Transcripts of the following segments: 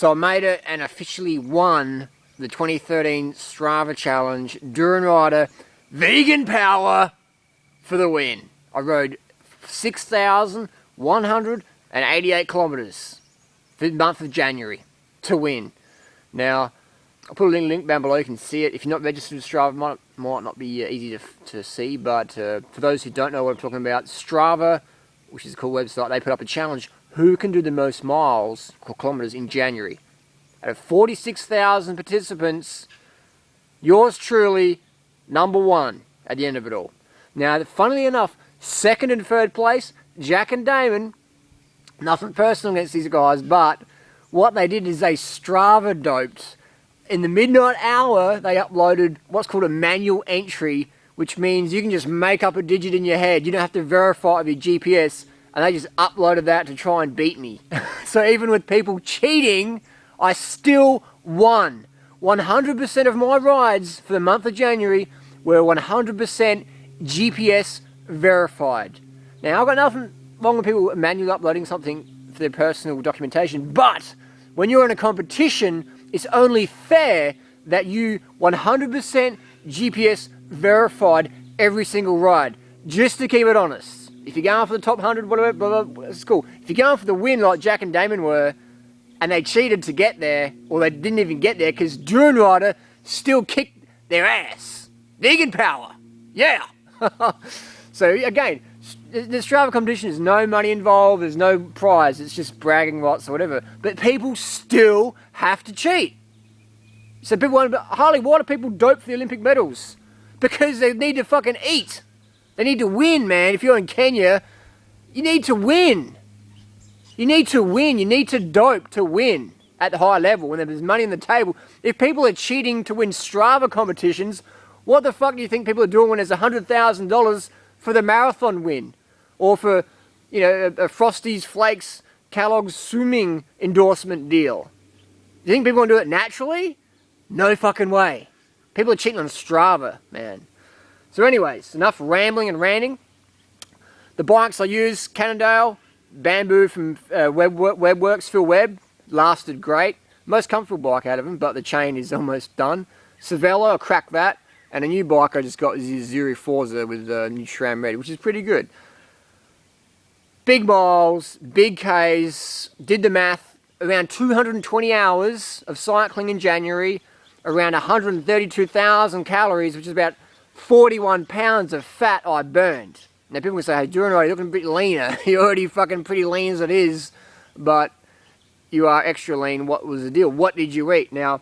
So I made it and officially won the 2013 Strava Challenge. Durianrider, vegan power for the win. I rode 6,188 kilometers for the month of January to win. Now, I'll put a link down below, you can see it. If you're not registered with Strava, it might not be easy to see, but for those who don't know what I'm talking about, Strava, which is a cool website, they put up a challenge. Who can do the most miles or kilometers in January? Out of 46,000 participants, yours truly, number one at the end of it all. Now, funnily enough, second and third place, Jack and Damon, nothing personal against these guys, but what they did is they Strava doped. In the midnight hour, they uploaded what's called a manual entry, which means you can just make up a digit in your head. You don't have to verify it with your GPS. And they just uploaded that to try and beat me. So even with people cheating, I still won. 100% of my rides for the month of January were 100% GPS verified. Now, I've got nothing wrong with people manually uploading something for their personal documentation, but when you're in a competition, it's only fair that you 100% GPS verified every single ride, just to keep it honest. If you're going for the top 100, whatever, blah, blah, it's cool. If you're going for the win like Jack and Damon were, and they cheated to get there, or they didn't even get there, because Durianrider still kicked their ass. Vegan power. Yeah. So again, the Strava competition is no money involved, there's no prize, it's just bragging rights or whatever. But people still have to cheat. So people wonder, Harley, why do people dope for the Olympic medals? Because they need to fucking eat. They need to win, man. If you're in Kenya, you need to win. You need to win. You need to dope to win at the high level when there's money on the table. If people are cheating to win Strava competitions, what the fuck do you think people are doing when there's $100,000 for the marathon win? Or for, you know, a Frosties, Flakes, Kellogg's swimming endorsement deal? Do you think people are going to do it naturally? No fucking way. People are cheating on Strava, man. So anyways, enough rambling and ranting. The bikes I used, Cannondale, Bamboo from Webworks, Phil Webb, lasted great. Most comfortable bike out of them, but the chain is almost done. Cervelo, I cracked that. And a new bike I just got is the Zuri Forza with new SRAM ready, which is pretty good. Big miles, big Ks, did the math, around 220 hours of cycling in January, around 132,000 calories, which is about 41 pounds of fat I burned. Now people can say, hey, Durianrider, you're looking a bit leaner. You're already fucking pretty lean as it is, but you are extra lean. What was the deal? What did you eat? Now,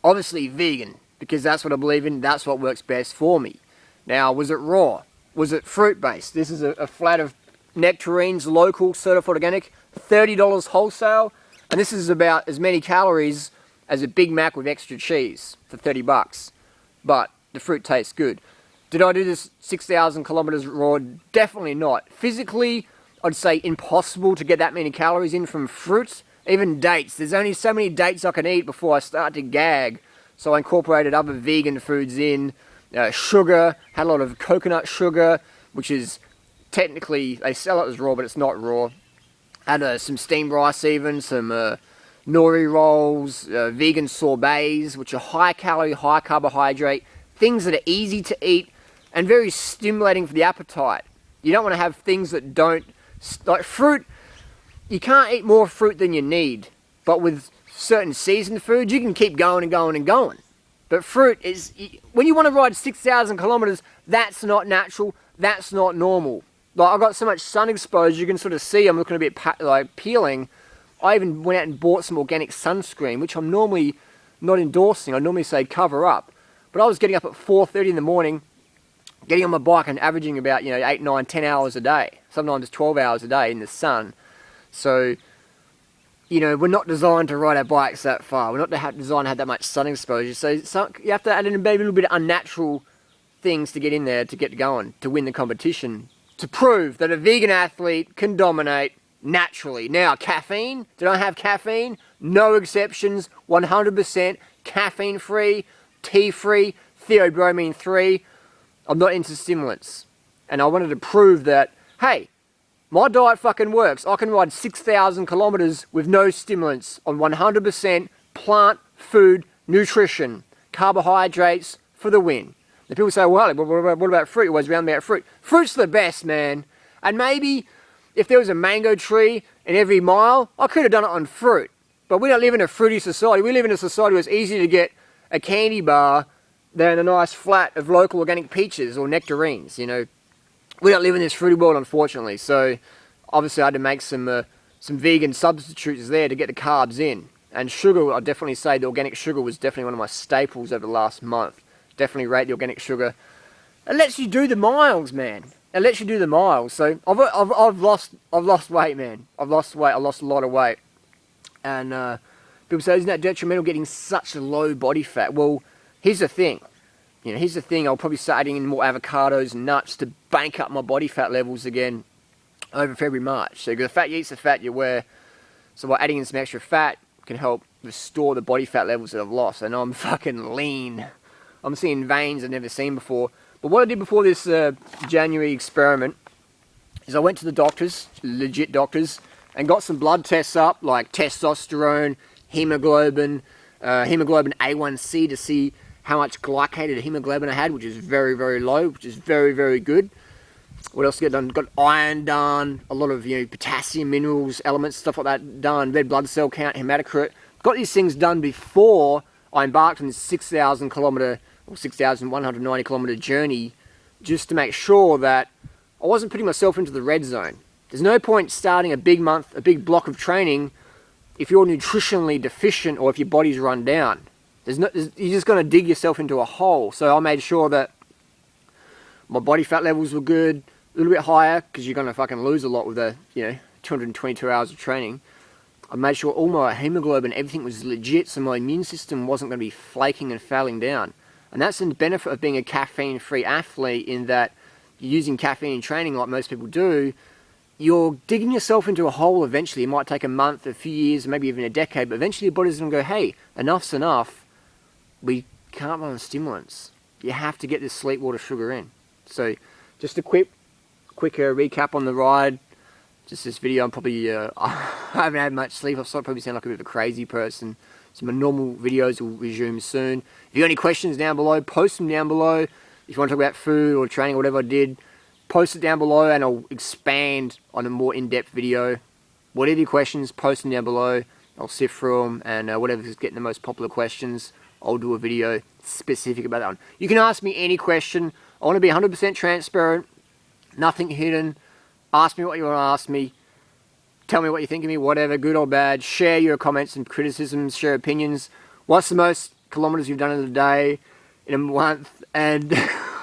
obviously vegan, because that's what I believe in. That's what works best for me. Now, was it raw? Was it fruit-based? This is a flat of nectarines, local, certified organic, $30 wholesale, and this is about as many calories as a Big Mac with extra cheese for 30 bucks. But the fruit tastes good. Did I do this 6,000 kilometers raw? Definitely not. Physically, I'd say impossible to get that many calories in from fruit. Even dates. There's only so many dates I can eat before I start to gag. So I incorporated other vegan foods in. Sugar, had a lot of coconut sugar, which is technically, they sell it as raw, but it's not raw. Had some steamed rice even, some nori rolls, vegan sorbets, which are high calorie, high carbohydrate, things that are easy to eat and very stimulating for the appetite. You don't want to have things that don't, like fruit, you can't eat more fruit than you need, but with certain seasoned foods, you can keep going and going and going. But fruit is, when you want to ride 6,000 kilometers, that's not natural, that's not normal. Like, I got so much sun exposure, you can sort of see I'm looking a bit like peeling. I even went out and bought some organic sunscreen, which I'm normally not endorsing. I normally say cover up. But I was getting up at 4:30 in the morning, getting on my bike and averaging about, 8, 9, 10 hours a day. Sometimes 12 hours a day in the sun. So, we're not designed to ride our bikes that far. We're not designed to have that much sun exposure. So you have to add in maybe a little bit of unnatural things to get in there to get going, to win the competition, to prove that a vegan athlete can dominate naturally. Now, caffeine, did I have caffeine? No exceptions, 100% caffeine-free, tea-free, theobromine-free. I'm not into stimulants. And I wanted to prove that, hey, My diet fucking works. I can ride 6,000 kilometers with no stimulants on 100% plant food nutrition. Carbohydrates for the win. The people say, well, what about fruit? Always round about fruit. Fruit's the best, man. And maybe if there was a mango tree in every mile, I could have done it on fruit. But we don't live in a fruity society. We live in a society where it's easy to get a candy bar than a nice flat of local organic peaches or nectarines, you know. We don't live in this fruity world, unfortunately. So obviously I had to make some vegan substitutes there to get the carbs in. And sugar, I'd definitely say the organic sugar was definitely one of my staples over the last month. Definitely rate the organic sugar. It lets you do the miles, man. It lets you do the miles. So I've lost weight, man. I've lost weight. I lost a lot of weight. And people say, isn't that detrimental getting such a low body fat? Well, here's the thing. You know, here's the thing. I'll probably start adding in more avocados and nuts to bank up my body fat levels again over February, March. So the fat you eat's the fat you wear. So by adding in some extra fat can help restore the body fat levels that I've lost. And I'm fucking lean. I'm seeing veins I've never seen before. But what I did before this January experiment is I went to the doctors, legit doctors, and got some blood tests up, like testosterone, hemoglobin, hemoglobin A1C to see how much glycated hemoglobin I had, which is very, very low, which is very, very good. What else get done? Got iron done, a lot of potassium, minerals, elements, stuff like that done, red blood cell count, hematocrit. Got these things done before I embarked on this 6,000 kilometer or 6,190 kilometer journey, just to make sure that I wasn't putting myself into the red zone. There's no point starting a big month, a big block of training if you're nutritionally deficient or if your body's run down. You're just going to dig yourself into a hole. So I made sure that my body fat levels were good, a little bit higher, because you're going to fucking lose a lot with the 222 hours of training. I made sure all my hemoglobin, everything was legit, so my immune system wasn't going to be flaking and failing down. And that's the benefit of being a caffeine-free athlete, in that you're using caffeine in training like most people do. You're digging yourself into a hole eventually. It might take a month, a few years, maybe even a decade, but eventually your body's going to go, hey, enough's enough. We can't run on stimulants. You have to get this sleep, water, sugar in. So just a quick recap on the ride. Just this video, I'm probably, I haven't had much sleep. I've probably sound like a bit of a crazy person. So my normal videos will resume soon. If you got any questions down below, post them down below. If you want to talk about food or training or whatever I did, post it down below and I'll expand on a more in-depth video. Whatever your questions, post them down below. I'll sift through them, and whatever's getting the most popular questions, I'll do a video specific about that one. You can ask me any question. I want to be 100% transparent, nothing hidden. Ask me what you want to ask me. Tell me what you think of me, whatever, good or bad. Share your comments and criticisms, share opinions. What's the most kilometers you've done in a day, in a month? And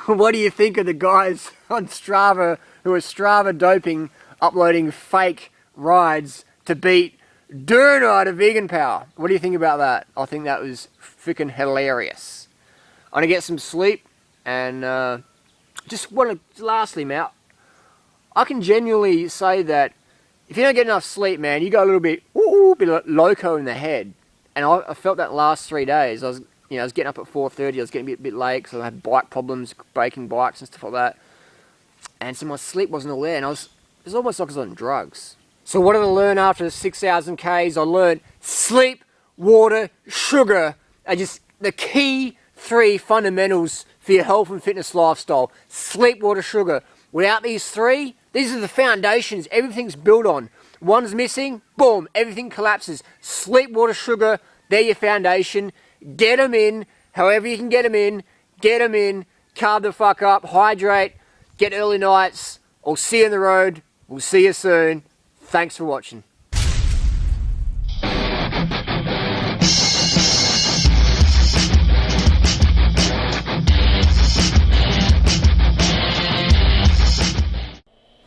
what do you think of the guys on Strava who are Strava doping, uploading fake rides to beat Durianrider vegan power? What do you think about that? I think that was freaking hilarious. I'm going to get some sleep, and just want to, lastly, man, I can genuinely say that if you don't get enough sleep, man, you go a little bit, bit loco in the head. And I felt that last 3 days. I was getting up at 4:30. I was getting a bit late because I had bike problems, breaking bikes and stuff like that. And so my sleep wasn't all there, and it was almost like I was on drugs. So what did I learn after 6,000 Ks? I learned sleep, water, sugar are just the key 3 fundamentals for your health and fitness lifestyle. Sleep, water, sugar. Without these 3, these are the foundations everything's built on. One's missing, boom, everything collapses. Sleep, water, sugar, they're your foundation. Get them in, however you can get them in. Get them in, carb the fuck up, hydrate, get early nights. I'll see you on the road. We'll see you soon. Thanks for watching.